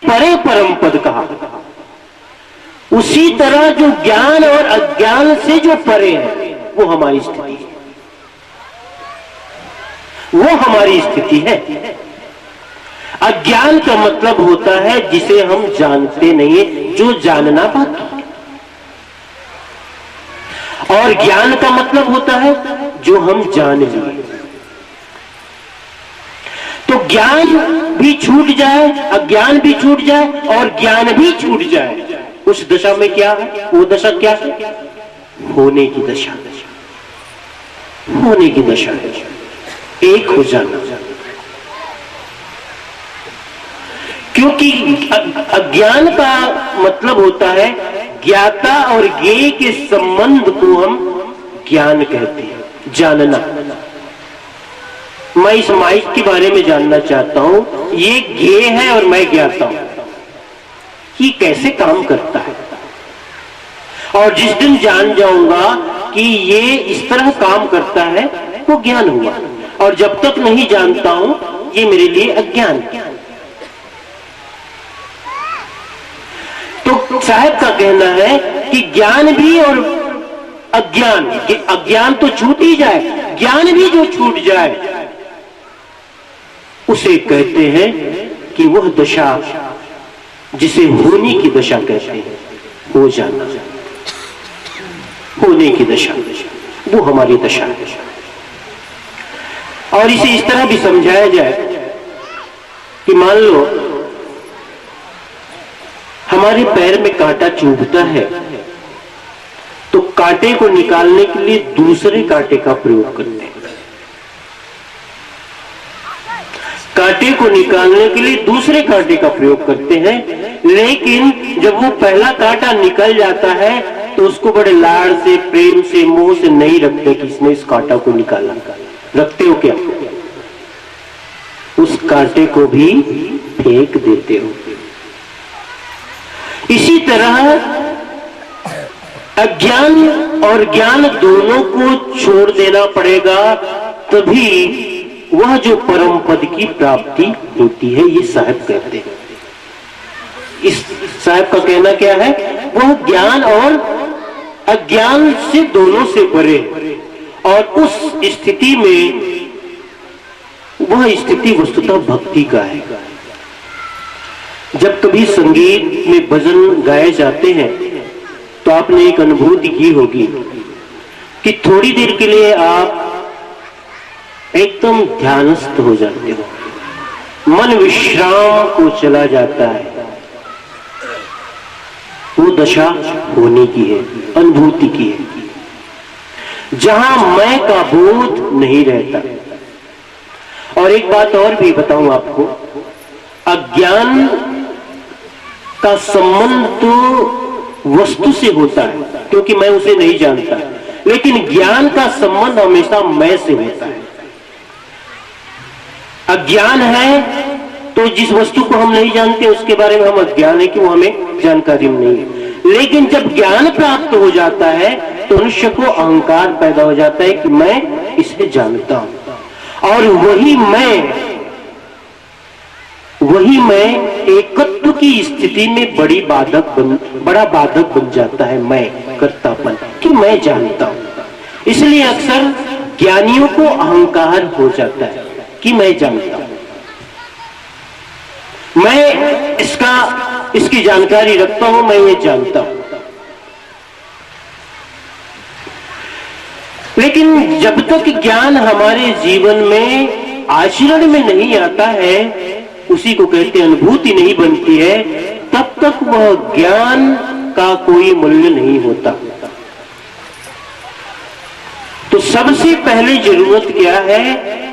परे परम पद कहा। उसी तरह जो ज्ञान और अज्ञान से जो परे है वो हमारी स्थिति है, वो हमारी स्थिति है। अज्ञान का मतलब होता है जिसे हम जानते नहीं, जो जानना बाकी, और ज्ञान का मतलब होता है जो हम जान लिए। तो ज्ञान भी छूट जाए, अज्ञान भी छूट जाए और ज्ञान भी छूट जाए, उस दशा में क्या है? वो दशा क्या है? होने की दशा, होने की दशा है, एक हो जाना। क्योंकि अज्ञान का मतलब होता है ज्ञाता और ज्ञेय के संबंध को हम ज्ञान कहते हैं, जानना। मैं इस माइक के बारे में जानना चाहता हूं, ये ज्ञेय है और मैं ज्ञाता हूं, ये कैसे काम करता है। और जिस दिन जान जाऊंगा कि ये इस तरह काम करता है, वो ज्ञान हुआ। और जब तक नहीं जानता हूं, ये मेरे लिए अज्ञान। तो साहब का कहना है कि ज्ञान भी और अज्ञान, कि अज्ञान तो छूट ही जाए, ज्ञान भी जो छूट जाए उसे कहते हैं कि वह दशा जिसे होने की दशा कहते हैं, हो जाना, होने की दशा, वो हमारी दशा है। और इसे इस तरह भी समझाया जाए कि मान लो हमारे पैर में कांटा चुभता है, तो कांटे को निकालने के लिए दूसरे कांटे का प्रयोग करते हैं। कांटे को निकालने के लिए दूसरे कांटे का प्रयोग करते हैं, लेकिन जब वो पहला कांटा निकल जाता है तो उसको बड़े लाड़ से, प्रेम से, मोह से नहीं रखते कि इसने इस कांटा को निकाला। रखते हो क्या? उस कांटे को भी फेंक देते हो। इसी तरह अज्ञान और ज्ञान दोनों को छोड़ देना पड़ेगा, तभी वह जो परम पद की प्राप्ति होती है, ये साहब कहते हैं। इस साहब का कहना क्या है? वह ज्ञान और अज्ञान से दोनों से परे, और उस स्थिति में वह स्थिति वस्तुतः भक्ति का है। जब कभी संगीत में भजन गाए जाते हैं तो आपने एक अनुभूति की होगी कि थोड़ी देर के लिए आप एकदम ध्यानस्थ हो जाते हो, मन विश्राम को चला जाता है। वो दशा होने की है, अनुभूति की है, जहां मैं का बोध नहीं रहता। और एक बात और भी बताऊं आपको, अज्ञान का संबंध तो वस्तु से होता है क्योंकि मैं उसे नहीं जानता, लेकिन ज्ञान का संबंध हमेशा मैं से होता है। अज्ञान है तो जिस वस्तु को हम नहीं जानते उसके बारे में हम अज्ञान है कि वो हमें जानकारी नहीं है। लेकिन जब ज्ञान प्राप्त हो जाता है तो मनुष्य को अहंकार पैदा हो जाता है कि मैं इसे जानता हूं, और वही मैं एकत्व की स्थिति में बड़ा बाधक बन जाता है। मैं कर्तापन कि मैं जानता हूं, इसलिए अक्सर ज्ञानियों को अहंकार हो जाता है कि मैं जानता हूं, मैं इसकी जानकारी रखता हूं, मैं ये जानता हूं। लेकिन जब तक ज्ञान हमारे जीवन में आचरण में नहीं आता है, उसी को कहते हैं अनुभूति नहीं बनती है, तब तक वह ज्ञान का कोई मूल्य नहीं होता। तो सबसे पहले जरूरत क्या है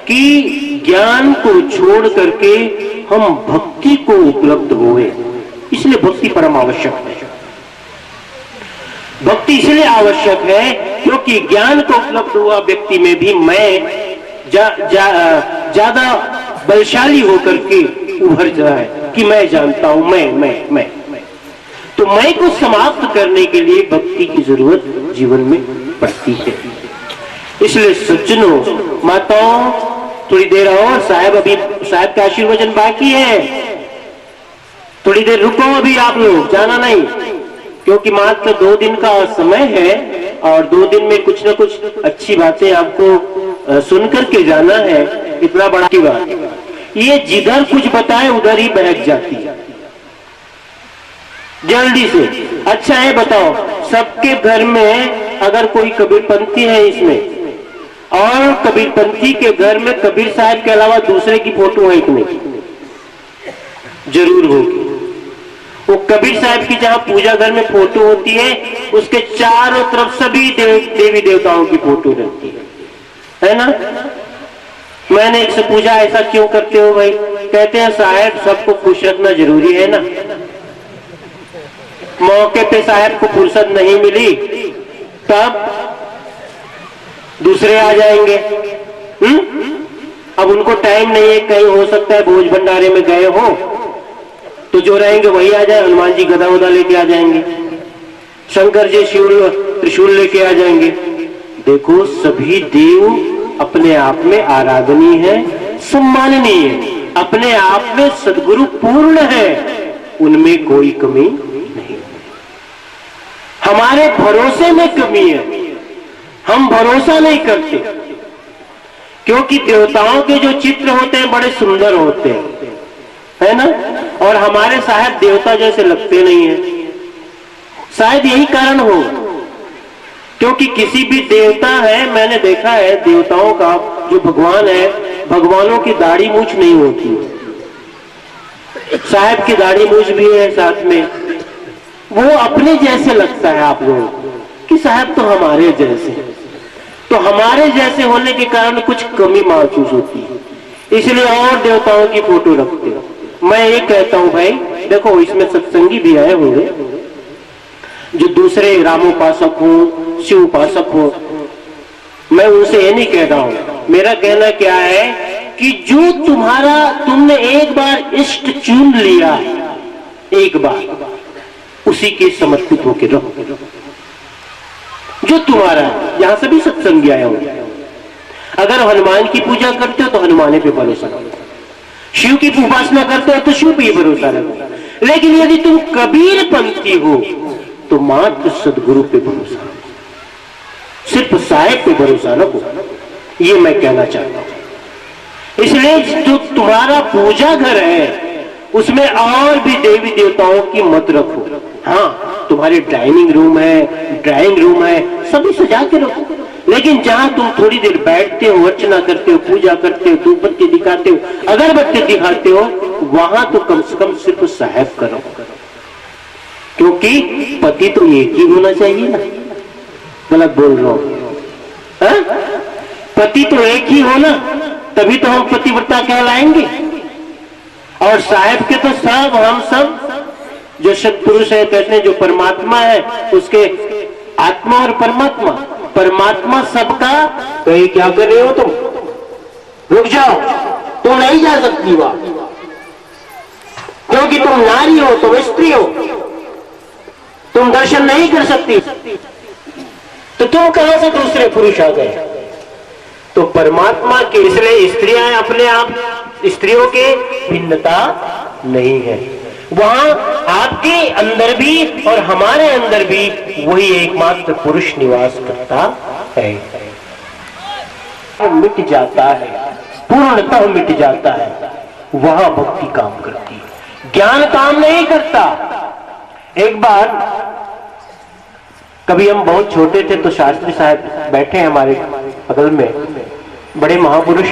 कि ज्ञान को छोड़ करके हम भक्ति को उपलब्ध हुए। इसलिए भक्ति परम आवश्यक है। भक्ति इसलिए आवश्यक है क्योंकि ज्ञान को उपलब्ध हुआ व्यक्ति में भी मैं ज्यादा बलशाली होकर के उभर जाए कि मैं जानता हूं, मैं। तो मैं को समाप्त करने के लिए भक्ति की जरूरत जीवन में पड़ती है। इसलिए सज्जनों, माताओं, थोड़ी देर और साहब का आशीर्वचन बाकी है, थोड़ी देर रुको, अभी आप लोग जाना नहीं, क्योंकि मात्र 2 दिन का समय है और 2 दिन में कुछ ना कुछ अच्छी बातें आपको सुन करके जाना है। इतना बड़ा की बात, ये जिधर कुछ बताए उधर ही बहक जाती है जल्दी से। अच्छा है, बताओ, सबके घर में अगर कोई कबीरपंथी है इसमें, और कबीरपंथी के घर में कबीर साहब के अलावा दूसरे की फोटो है कि नहीं? जरूर होगी। वो कबीर साहब की जहां पूजा घर में फोटो होती है, उसके चारों तरफ सभी देवी देवताओं की फोटो रहती है ना? मैंने एक से पूछा, ऐसा क्यों करते हो भाई? कहते हैं साहब सबको खुश रखना जरूरी है ना, मौके पे साहब को फुर्सत नहीं मिली तब दूसरे आ जाएंगे। अब उनको टाइम नहीं है, कहीं हो सकता है भोज भंडारे में गए हो तो जो रहेंगे वही आ जाए। हनुमान जी गदा उदा लेके आ जाएंगे, शंकर जी शिव त्रिशूल लेके आ जाएंगे। देखो, सभी देव अपने आप में आराधनीय है, सम्माननीय है, अपने आप में सद्गुरु पूर्ण है, उनमें कोई कमी नहीं। हमारे भरोसे में कमी है, हम भरोसा नहीं करते, क्योंकि देवताओं के जो चित्र होते हैं बड़े सुंदर होते हैं, है ना? और हमारे साहब देवता जैसे लगते नहीं है। शायद यही कारण हो, क्योंकि किसी भी देवता है, मैंने देखा है देवताओं का जो भगवान है, भगवानों की दाढ़ी मूछ नहीं होती, साहब की दाढ़ी मूछ भी है साथ में। वो अपने जैसे लगता है आप लोगों को कि साहब तो हमारे जैसे, तो हमारे जैसे होने के कारण कुछ कमी महसूस होती है, इसलिए और देवताओं की फोटो रखते हो। मैं ये कहता हूं भाई, देखो इसमें सत्संगी भी आए होंगे जो दूसरे रामोपासक हो, शिव उपासक हो, मैं उनसे ये नहीं कह रहा हूं। मेरा कहना क्या है कि जो तुमने एक बार इष्ट चुन लिया, एक बार उसी के समर्पित होकर रहो, जो तुम्हारा है। यहां सभी सत्संगी आए होंगे। अगर हनुमान की पूजा करते हो तो हनुमान पे भरोसा रखो, शिव की उपासना करते हो तो शिव पे भरोसा रखो, लेकिन यदि तुम कबीर पंथी हो तो मात्र सदगुरु पे भरोसा रखो, सिर्फ साहेब पे भरोसा रखो, ये मैं कहना चाहता हूं। इसलिए जो तुम्हारा पूजा घर है उसमें और भी देवी देवताओं की मत रखो। हाँ, तुम्हारे डाइनिंग रूम है, ड्राइंग रूम है, सभी सजा के रखो, लेकिन जहां तुम थोड़ी देर बैठते हो, अर्चना करते हो, पूजा करते हो, धूप बत्ती दिखाते हो, अगरबत्ती दिखाते हो, वहां तो कम से कम सिर्फ साहब करो, क्योंकि पति तो एक ही होना चाहिए ना। गलत बोल रहा हूं? पति तो एक ही हो ना, तभी तो हम पतिव्रता कहलाएंगे। और साहब के तो सब, हम सब जो सत्पुरुष है, कहते हैं जो परमात्मा है, उसके आत्मा और परमात्मा, परमात्मा सबका। तो ये क्या कर रहे हो तुम? रुक जाओ, तुम नहीं जा सकती वहां, क्योंकि तुम नारी हो, तुम स्त्री हो, तुम दर्शन नहीं कर सकती, तो तुम कहां से दूसरे पुरुष आ गए? तो परमात्मा के, इसलिए स्त्रियां अपने आप, स्त्रियों के भिन्नता नहीं है, वहां आपके अंदर भी और हमारे अंदर भी वही एकमात्र पुरुष निवास करता है। मिट जाता है, पूर्णतः मिट जाता है, वहां भक्ति काम करती है, ज्ञान काम नहीं करता। एक बार कभी हम बहुत छोटे थे तो शास्त्री साहब बैठे हमारे बगल में, बड़े महापुरुष,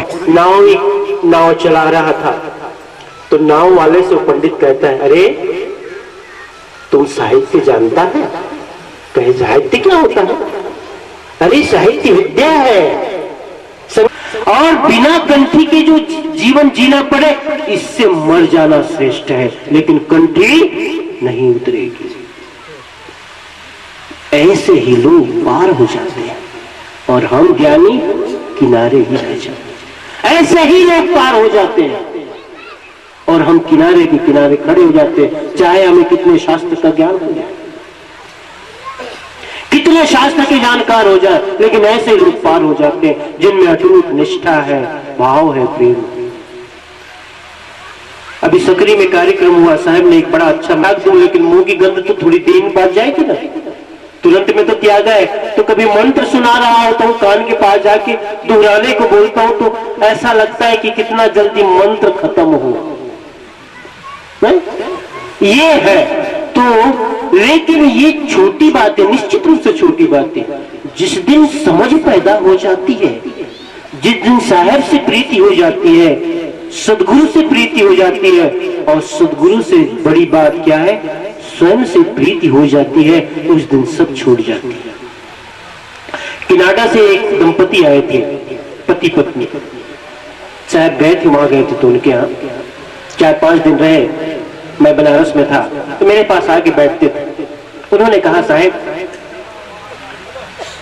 नाव चला रहा था, तो नाव वाले से पंडित कहता है, अरे तुम साहित्य जानता है? कहे साहित्य क्या होता है? अरे साहित्य विद्या है, और बिना कंठी के जो जीवन जीना पड़े इससे मर जाना श्रेष्ठ है, लेकिन कंठी नहीं उतरेगी। ऐसे ही लोग पार हो जाते हैं और हम ज्ञानी किनारे ही रह जाते हैं। ऐसे ही लोग पार हो जाते हैं और हम किनारे के किनारे खड़े हो जाते हैं, चाहे हमें कितने शास्त्र का ज्ञान हो जाए, कितने शास्त्र के जानकार हो जाए, लेकिन ऐसे लोग पार हो जाते हैं जिनमें अटूट निष्ठा है, भाव है, प्रेम। अभी सकरी में कार्यक्रम हुआ, साहब ने एक बड़ा अच्छा नाक दूं, लेकिन मुंह की गंध तो थोड़ी देर बाद जाएगी ना, तुरंत में तो त्याग है। तो कभी मंत्र सुना रहा होता हूँ, कान के पास जाके दोहराने को बोलता हूँ, तो ऐसा लगता है कि कितना जल्दी मंत्र खत्म हो। ये है तो, लेकिन ये छोटी बातें, निश्चित रूप से छोटी बातें, जिस दिन समझ पैदा हो जाती है, जिस दिन साहब से प्रीति हो जाती है, सदगुरु से प्रीति हो जाती है, और सदगुरु से बड़ी बात क्या है, स्वयं से प्रीति हो जाती है, उस दिन सब छूट जाती है। कनाडा से एक दंपति आए थे, पति पत्नी, साहब गए थे, वहां गए थे तो उनके यहाँ 4-5 दिन रहे। मैं बनारस में था तो मेरे पास आके बैठते थे। उन्होंने कहा, साहब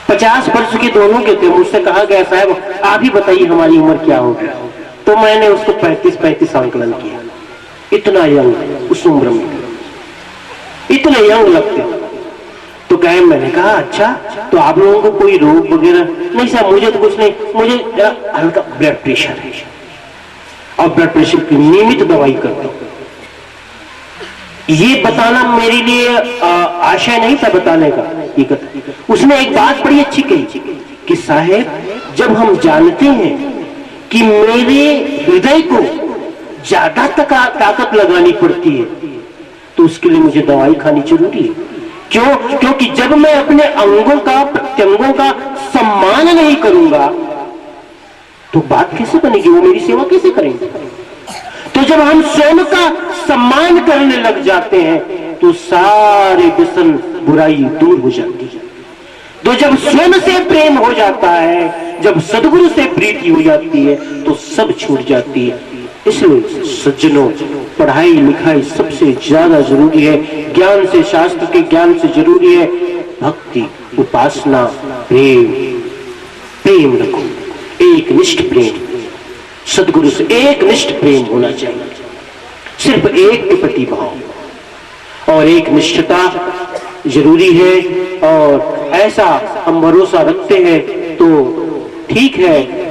50 वर्ष के दोनों के थे। मुझसे कहा गया, साहब आप ही बताइए हमारी उम्र क्या होगी। तो मैंने उसको 35 आंकलन किया। इतना यंग, उस उम्र में इतने यंग लगते। तो कहे, मैंने कहा अच्छा, तो आप लोगों को कोई रोग वगैरह? नहीं साहब, मुझे तो कुछ नहीं, मुझे हल्का ब्लड प्रेशर है और ब्लड प्रेशर की नियमित दवाई करता हूं। ये बताना मेरे लिए आशय नहीं था बताने का, ये कथा। उसने एक बात बड़ी अच्छी कही कि साहेब, जब हम जानते हैं कि मेरे हृदय को ज्यादा ताकत लगानी पड़ती है, तो उसके लिए मुझे दवाई खानी जरूरी है। क्यों? क्योंकि जब मैं अपने अंगों का, प्रत्यंगों का सम्मान नहीं करूंगा तो बात कैसे बनेगी, वो मेरी सेवा कैसे करेंगे? तो जब हम स्वयं का सम्मान करने लग जाते हैं तो सारे व्यसन, बुराई दूर हो जाती है। तो जब स्वयं से प्रेम हो जाता है, जब सदगुरु से प्रीति हो जाती है, तो सब छूट जाती है। इसलिए सज्जनों, पढ़ाई लिखाई सबसे ज्यादा जरूरी है। ज्ञान से, शास्त्र के ज्ञान से जरूरी है भक्ति, उपासना, प्रेम। प्रेम रखो, एक निष्ठ प्रेम, सदगुरु से एक निष्ठ प्रेम होना चाहिए। सिर्फ एक के प्रति भाव और एक निष्ठता जरूरी है। और ऐसा हम भरोसा रखते हैं तो ठीक है।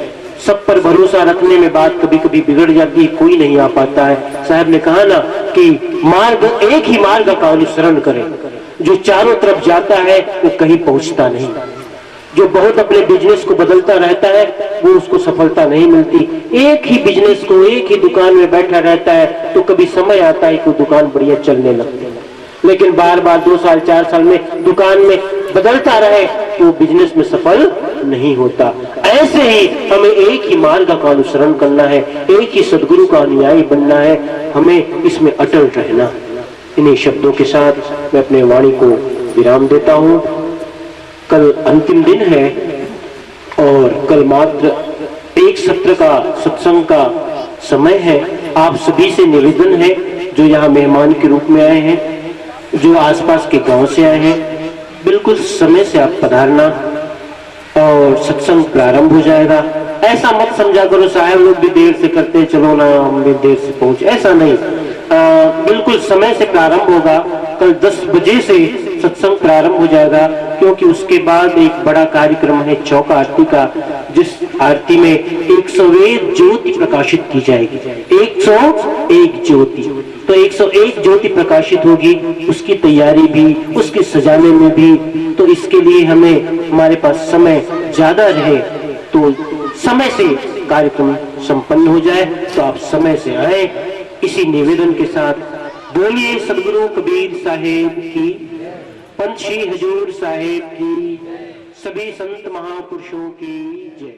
सब पर भरोसा रखने में बात कभी कभी बिगड़ जाती है, कोई नहीं आ पाता है। साहब ने कहा ना कि मार्ग, एक ही मार्ग का अनुसरण करें। जो चारों तरफ जाता है वो कहीं पहुंचता नहीं। जो बहुत अपने बिजनेस को बदलता रहता है वो उसको सफलता नहीं मिलती। एक ही बिजनेस को, एक ही दुकान में बैठा रहता है तो कभी समय आता है कि दुकान बढ़िया चलने लगती है, लेकिन बार बार 2 साल 4 साल में दुकान में बदलता रहे तो बिजनेस में सफल नहीं होता। ऐसे ही हमें एक ही मार्ग का अनुसरण करना है, एक ही सदगुरु का अनुयायी बनना है, हमें इसमें अटल रहना। इन्हीं शब्दों के साथ मैं अपने वाणी को विराम देता हूं। कल अंतिम दिन है और कल मात्र एक सत्र का, सत्संग का समय है। आप सभी से निवेदन है, जो यहाँ मेहमान के रूप में आए हैं, जो आसपास के गांव से आए हैं, बिल्कुल समय से आप पधारना और सत्संग प्रारंभ हो जाएगा। ऐसा मत समझा करो साहब लोग भी देर से करते हैं, चलो ना हम भी देर से पहुंचे, ऐसा नहीं। बिल्कुल समय से प्रारंभ होगा। कल 10 बजे से सत्संग प्रारंभ हो जाएगा, क्योंकि उसके बाद एक बड़ा कार्यक्रम है चौका आरती का, जिस आरती में 101 ज्योति प्रकाशित की जाएगी। 101 ज्योति, तो 101 ज्योति प्रकाशित होगी। उसकी तैयारी भी, उसके सजाने में भी, तो इसके लिए हमें, हमारे पास समय ज्यादा रहे तो समय से कार्यक्रम संपन्न हो जाए, तो आप समय से आए। इसी निवेदन के साथ बोलिए सदगुरु कबीर साहेब की, पंछी हजूर साहेब की, सभी संत महापुरुषों की जय।